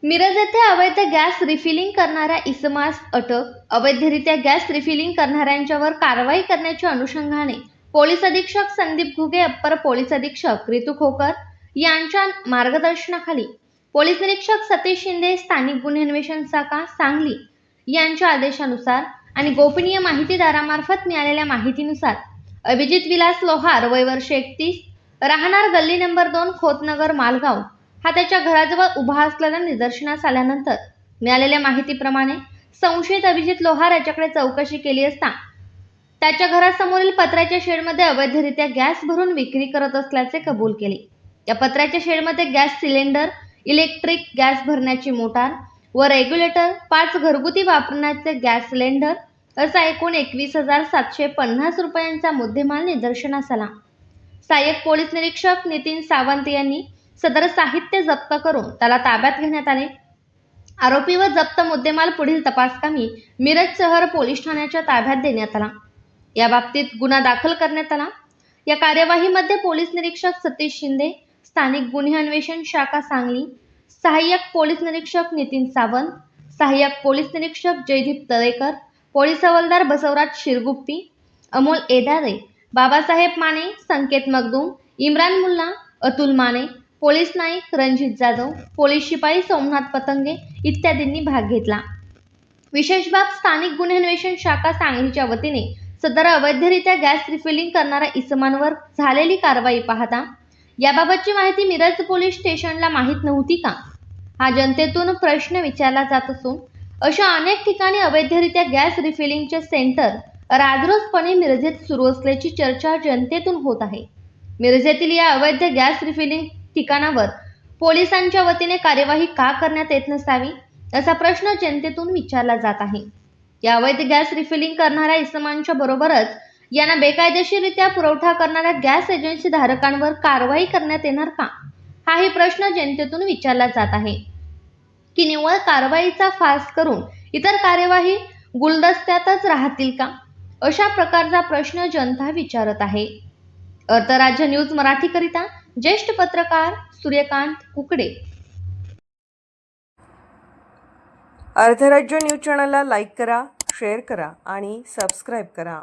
मिरज येथे अवैध gas refilling करणाऱ्या इसमास अटक. अवैधरित्या गॅस रिफिलिंग करणाऱ्यांच्यावर कारवाई करण्याच्या अनुषंगाने पोलीस अधीक्षक संदीप घुगे, अप्पर पोलीस अधीक्षक रितू खोकर यांच्या मार्गदर्शनाखाली पोलीस निरीक्षक सतीश शिंदे, स्थानिक गुन्हे अन्वेषण शाखा सांगली यांच्या आदेशानुसार आणि गोपनीय माहितीदारामार्फत मिळालेल्या माहितीनुसार अभिजित विलास लोहार, वय वर्ष 31, राहणार गल्ली नंबर 2, खोतनगर, मालगाव हा त्याच्या घराजवळ उभा असलेला निदर्शनास आल्यानंतर मिळालेल्या माहितीप्रमाणे संशयित अभिजित लोहार याच्याकडे चौकशी केली असता त्याच्या घरासमोरील पत्र्याच्या शेडमध्ये अवैधरित्या गॅस भरून विक्री करत असल्याचे कबूल केले. या पत्र्याच्या शेडमध्ये गॅस सिलेंडर, इलेक्ट्रिक गॅस भरण्याची मोटार व रेग्युलेटर, 5 घरगुती वापरण्याचे गॅस सिलेंडर असा एकूण 21,750 रुपयांचा मुद्देमाल निदर्शनास आला. सहाय्यक पोलीस निरीक्षक नितीन सावंत यांनी सदर साहित्य जप्त करून त्याला ताब्यात घेण्यात आले. आरोपी व जप्त मुद्देमाल पुढील तपासकामी मिरज शहर पोलीस ठाण्याच्या ताब्यात देण्यात आला. या बाबतीत गुन्हा दाखल करण्यात आला. या कार्यवाहीमध्ये पोलीस निरीक्षक सतीश शिंदे, स्थानिक गुन्हे अन्वेषण शाखा सांगली, सहाय्यक पोलीस निरीक्षक नितीन सावंत, सहाय्यक पोलीस निरीक्षक जयदीप तळेकर, पोलीस हवालदार बसवराज शिरगुप्पी, अमोल एदारे, बाबासाहेब माने, संकेत मगदूम, इम्रान मुल्ला, अतुल माने, पोलीस नाईक रणजित जाधव, पोलीस शिपाई सोमनाथ पतंगे इत्यादींनी भाग घेतला. विशेष बाब, स्थानिक गुन्हे अन्वेषण शाखा सांगलीच्या वतीने सदर अवैधरित्या गॅस रिफिलिंग करणाऱ्या इसमांवर झालेली कारवाई पाहता याबाबतची माहिती मिरज पोलीस स्टेशनला माहीत नव्हती का, हा जनतेतून प्रश्न विचारला जात असून अशा अनेक ठिकाणी अवैधरित्या गॅस रिफिलिंगचे सेंटर राजरोसपणे मिरजेत सुरू असल्याची चर्चा जनतेतून होत आहे. मिरजेतील या अवैध गॅस रिफिलिंग ठिकाणावर पोलिसांच्या वतीने कार्यवाही का करण्यात येत नसावी असा प्रश्न जनतेतून विचारला जात आहे. या अवैध गॅस रिफिलिंग करणाऱ्या इसमांच्या बरोबरच यांना बेकायदेशीररित्या पुरवठा करणाऱ्या गॅस एजन्सी धारकांवर कारवाई करण्यात येणार का, हाही प्रश्न जनतेतून विचारला जात आहे की निव्वळ कारवाईचा फास करून इतर कार्यवाही गुलदस्त्यातच राहतील का, अशा प्रकारचा प्रश्न जनता विचारत आहे. अर्थराज्य न्यूज मराठीकरिता ज्येष्ठ पत्रकार सूर्यकांत कुकडे. अर्थराज्य न्यूज चॅनलला लाईक करा, शेअर करा आणि सबस्क्राईब करा.